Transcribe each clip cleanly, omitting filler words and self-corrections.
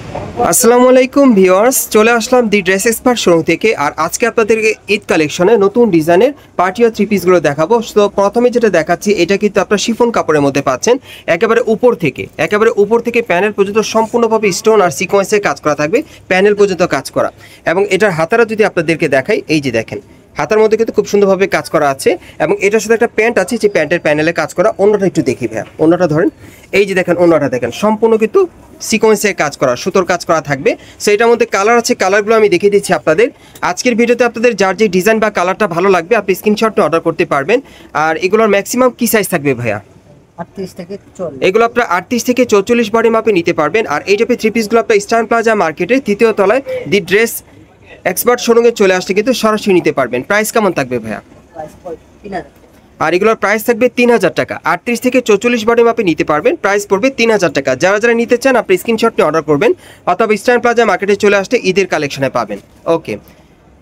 আসসালামু আলাইকুম ভিউয়ার্স, চলে আসলাম দি ড্রেস এক্সপার্ট শোরুম থেকে। আর আজকে আপনাদেরকে ঈদ কালেকশনে নতুন ডিজাইনের পার্টি আর থ্রি পিসগুলো দেখাবো। তো প্রথমে যেটা দেখাচ্ছি, এটা কিন্তু আপনার শিফন কাপড়ের মধ্যে পাচ্ছেন। একেবারে উপর থেকে প্যানেল পর্যন্ত সম্পূর্ণভাবে স্টোন আর সিকোয়েন্সের কাজ করা থাকবে, প্যানেল পর্যন্ত কাজ করা। এবং এটার হাতারা যদি আপনাদেরকে দেখাই, এই যে দেখেন হাতার মধ্যে কিন্তু খুব সুন্দরভাবে কাজ করা আছে। এবং এটার সাথে একটা প্যান্ট আছে, যে প্যান্টের প্যানেলে কাজ করা। অন্যটা একটু দেখি ভাইয়া, অন্যটা ধরেন, এই যে দেখেন অন্যটা দেখেন, সম্পূর্ণ কিন্তু সিকোয়েন্সে কাজ করা, সুতোর কাজ করা থাকবে। সো এটার মধ্যে কালার আছে, কালারগুলো আমি দেখিয়ে দিচ্ছি আপনাদের আজকের ভিডিওতে। আপনাদের যার যে ডিজাইন বা কালারটা ভালো লাগবে আপনি স্ক্রিনশট নিয়ে অর্ডার করতে পারবেন। আর এগুলোর ম্যাক্সিমাম কি সাইজ থাকবে ভাইয়া? 38 থেকে 40। এগুলো আপনার 38 থেকে 44 বডি মাপে নিতে পারবেন। আর এই টাইপের থ্রি পিসগুলো আপনার ইস্টার্ন প্লাজা মার্কেটের 3য় তলায় দি ড্রেস এক্সপার্ট শোরুমে চলে আসলে কিন্তু সরাসরি নিতে পারবেন। প্রাইস কেমন থাকবে ভাইয়া? প্রাইস 3000। আর এগুলোর প্রাইস থাকবে 3000 টাকা। 38 থেকে 44 বডি মাপে নিতে পারবেন, প্রাইস পড়বে 3000 টাকা। যারা যারা নিতে চান আপনি স্ক্রিনশট নিয়ে অর্ডার করবেন, অথবা ইস্টার্ন প্লাজা মার্কেটে চলে আসলে ঈদের কালেকশনে পাবেন। ওকে,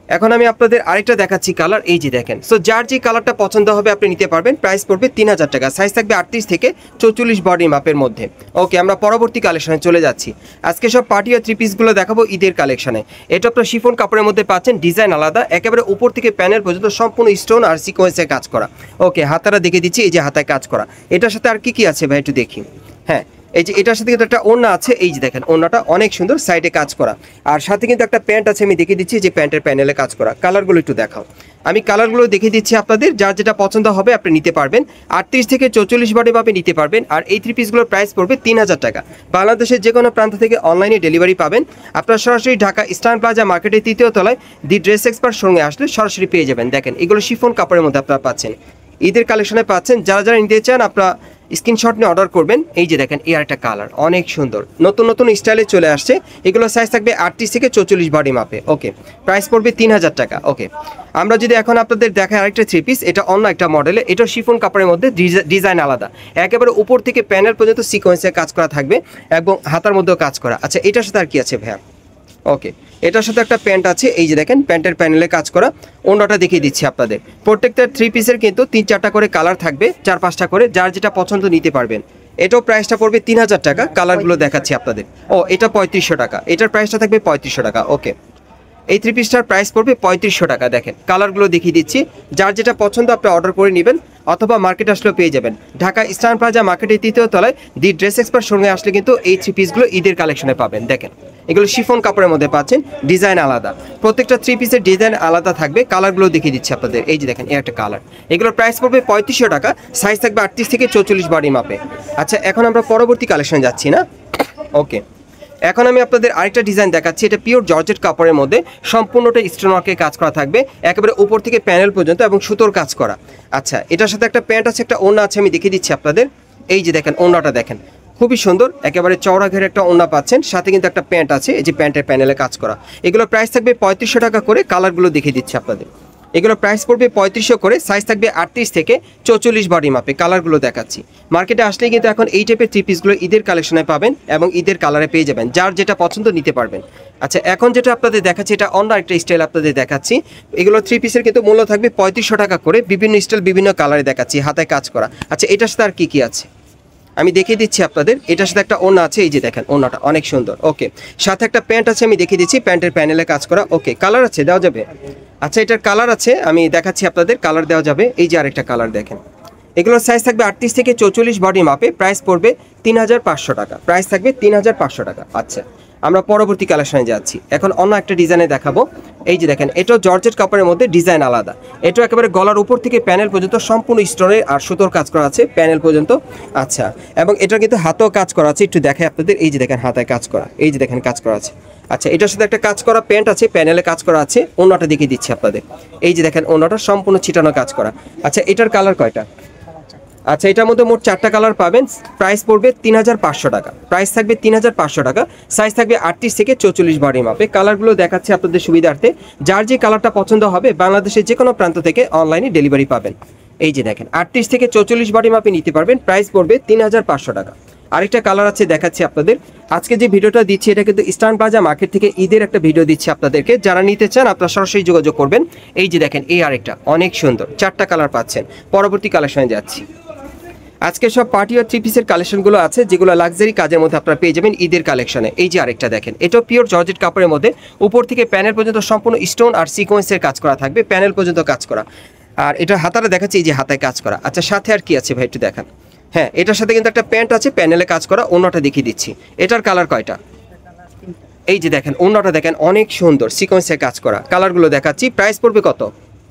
এখন আমি আপনাদের আরেকটা দেখাচ্ছি কালার, এই যে দেখেন। সো যার যে কালারটা পছন্দ হবে আপনি নিতে পারবেন, প্রাইস পড়বে 3000 টাকা। সাইজ থাকবে 38 থেকে 44 বডি মাপের মধ্যে। ওকে, আমরা পরবর্তী কালেকশনে চলে যাচ্ছি। আজকে সব পার্টি আর থ্রি পিসগুলো দেখাবো ঈদের কালেকশনে। এটা আপনার শিফন কাপড়ের মধ্যে পাচ্ছেন, ডিজাইন আলাদা, একেবারে উপর থেকে প্যানেল পর্যন্ত সম্পূর্ণ স্টোন আর সিকোয়েন্সে কাজ করা। ওকে, হাতারা দেখে দিচ্ছি, এই যে হাতায় কাজ করা। এটার সাথে আর কি আছে ভাই একটু দেখি। হ্যাঁ, এই যে এটার সাথে কিন্তু একটা ওড়না আছে, এই যে দেখেন ওড়নাটা অনেক সুন্দর, সাইডে কাজ করা। আর সাথে কিন্তু একটা প্যান্ট আছে, আমি দেখিয়ে দিচ্ছি যে প্যান্টের প্যানেলে কাজ করা। কালারগুলো একটু দেখাও, আমি কালারগুলো দেখিয়ে দিচ্ছি আপনাদের, যার যেটা পছন্দ হবে আপনি নিতে পারবেন। 38 থেকে 44 বডি মাপে নিতে পারবেন। আর এই থ্রি পিসগুলোর প্রাইস পড়বে 3000 টাকা। বাংলাদেশের যে কোনো প্রান্ত থেকে অনলাইনে ডেলিভারি পাবেন। আপনারা সরাসরি ঢাকা ইস্টার্ন প্লাজা মার্কেটের 3য় তলায় দি ড্রেস এক্সপার্ট শোরুমে আসলে সরাসরি পেয়ে যাবেন। দেখেন এগুলো শিফন কাপড়ের মধ্যে আপনারা পাচ্ছেন, ঈদের কালেকশনে পাচ্ছেন। যারা যারা নিতে চান আপনারা স্ক্রিনশট নিয়ে অর্ডার করবেন। এই যে দেখেন এই আরেকটা কালার অনেক সুন্দর, নতুন নতুন স্টাইলে চলে আসছে। এগুলো সাইজ থাকবে 38 থেকে 44 বডি মাপে। ওকে, প্রাইস পড়বে 3000 টাকা। ওকে, আমরা যদি এখন আপনাদের দেখাই আরেকটা থ্রি পিস, এটা অন্য একটা মডেলে, এটা শিফন কাপড়ের মধ্যে, ডিজাইন আলাদা, একেবারে উপর থেকে প্যানেল পর্যন্ত সিকোয়েন্সে কাজ করা থাকবে এবং হাতার মধ্যেও কাজ করা। আচ্ছা, এটার সাথে আর কি আছে ভাইয়া? ওকে, এটার সাথে একটা প্যান্ট আছে, এই যে দেখেন প্যান্টের প্যানেলে কাজ করা। অন্যটা দেখিয়ে দিচ্ছি আপনাদের। প্রত্যেকটা থ্রি পিসের কিন্তু 3-4টা করে কালার থাকবে, 4-5টা করে, যার যেটা পছন্দ নিতে পারবেন। এটাও প্রাইসটা পড়বে 3000 টাকা। কালারগুলো দেখাচ্ছি আপনাদের। ও, এটা 3500 টাকা, এটার প্রাইসটা থাকবে 3500 টাকা। ওকে, এই থ্রি পিসটার প্রাইস পড়বে 3500 টাকা। দেখেন কালারগুলো দেখিয়ে দিচ্ছি, যার যেটা পছন্দ আপনি অর্ডার করে নেবেন, অথবা মার্কেট আসলেও পেয়ে যাবেন। ঢাকা ইস্টার্ন প্লাজা মার্কেটের 3য় তলায় দি ড্রেস এক্সপার্ট শোরুমে আসলে কিন্তু এই থ্রি পিসগুলো ঈদের কালেকশনে পাবেন। দেখেন এগুলো শিফন কাপড়ের মধ্যে পাচ্ছেন, ডিজাইন আলাদা, প্রত্যেকটা থ্রি পিসের ডিজাইন আলাদা থাকবে। কালারগুলো দেখিয়ে দিচ্ছি আপনাদের, এই যে দেখেন এই একটা কালার। এগুলোর প্রাইস পড়বে 3500 টাকা। সাইজ থাকবে 38 থেকে 44 বডি মাপে। আচ্ছা, এখন আমরা পরবর্তী কালেকশনে যাচ্ছি না? ওকে, এখন আমি আপনাদের আরেকটা ডিজাইন দেখাচ্ছি। এটা পিওর জর্জেট কাপড়ের মধ্যে, সম্পূর্ণটা স্টোন ওয়ার্কে কাজ করা থাকবে, একেবারে উপর থেকে প্যানেল পর্যন্ত, এবং সুতোর কাজ করা। আচ্ছা, এটার সাথে একটা প্যান্ট আছে, একটা ওড়না আছে, আমি দেখিয়ে দিচ্ছি আপনাদের। এই যে দেখেন ওড়নাটা দেখেন, খুবই সুন্দর, একেবারে চওড়া ঘেরে একটা ওড়না পাচ্ছেন, সাথে কিন্তু একটা প্যান্ট আছে, এই যে প্যান্টের প্যানেলে কাজ করা। এগুলো প্রাইস থাকবে 3500 টাকা করে। কালারগুলো দেখিয়ে দিচ্ছি আপনাদের। এগুলো প্রাইস পড়বে 3500 করে। সাইজ থাকবে 38 থেকে 44 বডি মাপে। কালারগুলো দেখাচ্ছি। মার্কেটে আসলেই কিন্তু এখন এই টাইপের থ্রি পিসগুলো ঈদের কালেকশনে পাবেন এবং ঈদের কালারে পেয়ে যাবেন, যার যেটা পছন্দ নিতে পারবেন। আচ্ছা, এখন যেটা আপনাদের দেখাচ্ছি, এটা অন্য একটা স্টাইল আপনাদের দেখাচ্ছি। এগুলো থ্রি পিসের কিন্তু মূল্য থাকবে 3500 টাকা করে। বিভিন্ন স্টাইল, বিভিন্ন কালারে দেখাচ্ছি, হাতায় কাজ করা। আচ্ছা, এটার সাথে আর কি আছে আমি দেখিয়ে দিচ্ছি আপনাদের। এটার সাথে একটা ওড়না আছে, এই যে দেখেন ওড়নাটা অনেক সুন্দর। ওকে, সাথে একটা প্যান্ট আছে, আমি দেখিয়ে দিচ্ছি, প্যান্টের প্যানেলে কাজ করা। ওকে, কালার আছে, দেওয়া যাবে? আচ্ছা, এটার কালার আছে, আমি দেখাচ্ছি আপনাদের, কালার দেওয়া যাবে। এই যে আরেকটা কালার দেখেন। এগুলোর সাইজ থাকবে 38 থেকে 44 বডি মাপে। প্রাইস পড়বে 3500 টাকা। প্রাইস থাকবে 3500 টাকা। আচ্ছা, আমরা পরবর্তী কালেকশনে যাচ্ছি। এখন অন্য একটা ডিজাইনে দেখাবো। এই যে দেখেন, এটাও জর্জেট কাপড়ের মধ্যে, ডিজাইন আলাদা। এটাও একেবারে গলার উপর থেকে প্যানেল পর্যন্ত সম্পূর্ণ স্টোনের আর সুতোর কাজ করা আছে প্যানেল পর্যন্ত। আচ্ছা, এবং এটা কিন্তু হাতেও কাজ করা আছে, একটু দেখাই আপনাদের। এই যে দেখেন হাতায় কাজ করা, এই যে দেখেন কাজ করা আছে। আচ্ছা, এটার সাথে একটা কাজ করা প্যান্ট আছে, প্যানেলে কাজ করা আছে। ওড়নাটা দেখিয়ে দিচ্ছি আপনাদের। এই যে দেখেন ওড়নাটা সম্পূর্ণ ছিটানো কাজ করা। আচ্ছা, এটার কালার কয়টা? আচ্ছা, এটার মধ্যে মোট 4টা কালার পাবেন। প্রাইস পড়বে 3500 টাকা। প্রাইস থাকবে 3500 টাকা। সাইজ থাকবে 38 থেকে 44 বডি মাপে। কালারগুলো দেখাচ্ছে আপনাদের সুবিধার্থে। যার যে কালারটা পছন্দ হবে বাংলাদেশের যে কোনো প্রান্ত থেকে অনলাইনে ডেলিভারি পাবেন। এই যে দেখেন 38 থেকে 44 বডি মাপে নিতে পারবেন। প্রাইস পড়বে 3500 টাকা। আরেকটা কালার আছে, দেখাচ্ছি আপনাদের। আজকে যে ভিডিওটা দিচ্ছি এটা কিন্তু ইস্টার্ন প্লাজা মার্কেট থেকে ঈদের একটা ভিডিও দিচ্ছি আপনাদেরকে। যারা নিতে চান আপনারা সরাসরি যোগাযোগ করবেন। এই যে দেখেন এই আরেকটা অনেক সুন্দর, 4টা কালার পাচ্ছেন। পরবর্তী কালেকশনে যাচ্ছি। আজকে সব পার্টি আর থ্রি পিসের কালেকশনগুলো আছে, যেগুলো লাক্সারি কাজের মধ্যে আপনারা পেয়ে যাবেন ঈদের কালেকশনে। এই যে আরেকটা দেখেন, এটাও পিওর জর্জেট কাপড়ের মধ্যে, উপর থেকে প্যানেল পর্যন্ত সম্পূর্ণ স্টোন আর সিকোয়েন্সের কাজ করা থাকবে, প্যানেল পর্যন্ত কাজ করা। আর এটা হাতাটা দেখাচ্ছি, এই যে হাতায় কাজ করা। আচ্ছা, সাথে আর কি আছে ভাই একটু দেখান। হ্যাঁ, এটার সাথে কিন্তু একটা প্যান্ট আছে, প্যানেলে কাজ করা। অন্যটা দেখিয়ে দিচ্ছি। এটার কালার কয়টা? এই যে দেখেন, অন্যটা দেখেন অনেক সুন্দর সিকোয়েন্সের কাজ করা। কালারগুলো দেখাচ্ছি। প্রাইস পড়বে কত?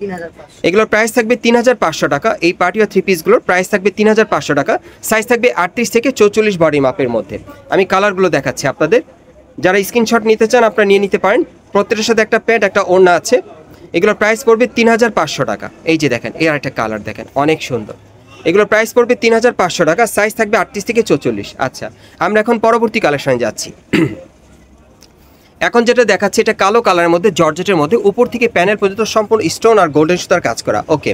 3500। এগুলোর প্রাইস থাকবে 3500 টাকা। এই পার্টি আর থ্রি পিসগুলোর প্রাইস থাকবে 3500 টাকা। সাইজ থাকবে 38 থেকে 44 বডি মাপের মধ্যে। আমি কালারগুলো দেখাচ্ছি আপনাদের। যারা স্ক্রিনশট নিতে চান আপনারা নিয়ে নিতে পারেন। প্রত্যেকটার সাথে একটা প্যান্ট, একটা ওড়না আছে। এগুলোর প্রাইস পড়বে 3500 টাকা। এই যে দেখেন, এর একটা কালার দেখেন অনেক সুন্দর। এগুলোর প্রাইস পড়বে 3500 টাকা। সাইজ থাকবে 38 থেকে 44। আচ্ছা, আমরা এখন পরবর্তী কালেকশনে যাচ্ছি। এখন যেটা দেখাচ্ছি, এটা কালো কালারের মধ্যে, জর্জেটের মধ্যে, উপর থেকে প্যানেল পর্যন্ত সম্পূর্ণ স্টোন আর গোল্ডেন সুতার কাজ করা। ওকে,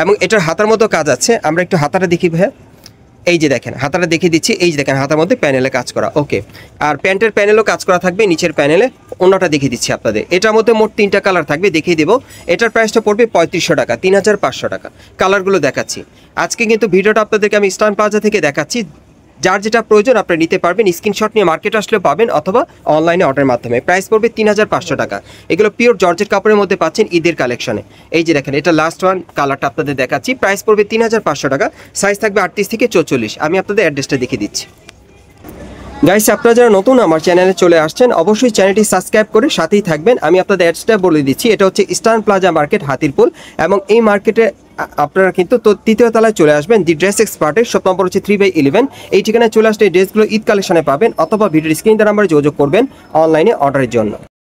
এবং এটার হাতার মতো কাজ আছে। আমরা একটু হাতাটা দেখি ভাইয়া। এই যে দেখেন, হাতাটা দেখিয়ে দিচ্ছি। এই যে দেখেন, হাতার মধ্যে প্যানেলে কাজ করা। ওকে, আর প্যান্টের প্যানেলও কাজ করা থাকবে নিচের প্যানেলে। অন্যটা দেখিয়ে দিচ্ছি আপনাদের। এটার মধ্যে মোট 3টা কালার থাকবে, দেখিয়ে দেবো। এটার প্রাইসটা পড়বে 3500 টাকা, 3500 টাকা। কালারগুলো দেখাচ্ছি। আজকে কিন্তু ভিডিওটা আপনাদেরকে আমি ইস্টার্ন প্লাজা থেকে দেখাচ্ছি। যার যেটা প্রয়োজন আপনি নিতে পারবেন, স্ক্রিনশট নিয়ে মার্কেটে আসলে পাবেন, অথবা অনলাইনে অর্ডারের মাধ্যমে। প্রাইস পড়বে 3500 টাকা। এগুলো পিওর জর্জেট কাপড়ের মধ্যে পাচ্ছেন ঈদের কালেকশনে। এই যে দেখেন, এটা লাস্ট ওয়ান কালারটা আপনাদের দেখাচ্ছি। প্রাইস পড়বে 3500 টাকা। সাইজ থাকবে 38 থেকে 44। আমি আপনাদের অ্যাড্রেসটা দেখিয়ে দিচ্ছি। গাইস, আপনারা যারা নতুন আমার চ্যানেলে চলে আসছেন, অবশ্যই চ্যানেলটি সাবস্ক্রাইব করে সাথেই থাকবেন। আমি আপনাদের অ্যাড্রেসটা বলে দিচ্ছি। এটা হচ্ছে ইস্টার্ন প্লাজা মার্কেট, হাতিরপুল। এবং এই মার্কেটে আপনারা কিন্তু তো 3য় তলায় চলে আসবেন। দি ড্রেস এক্সপার্টের শপ নম্বর হচ্ছে 3/11। এই ঠিকানায় চলে আসলে এই ড্রেসগুলো ঈদ কালেকশনে পাবেন, অথবা ভিডিওর স্ক্রিন নাম্বারে যোগাযোগ করবেন অনলাইনে অর্ডারের জন্য।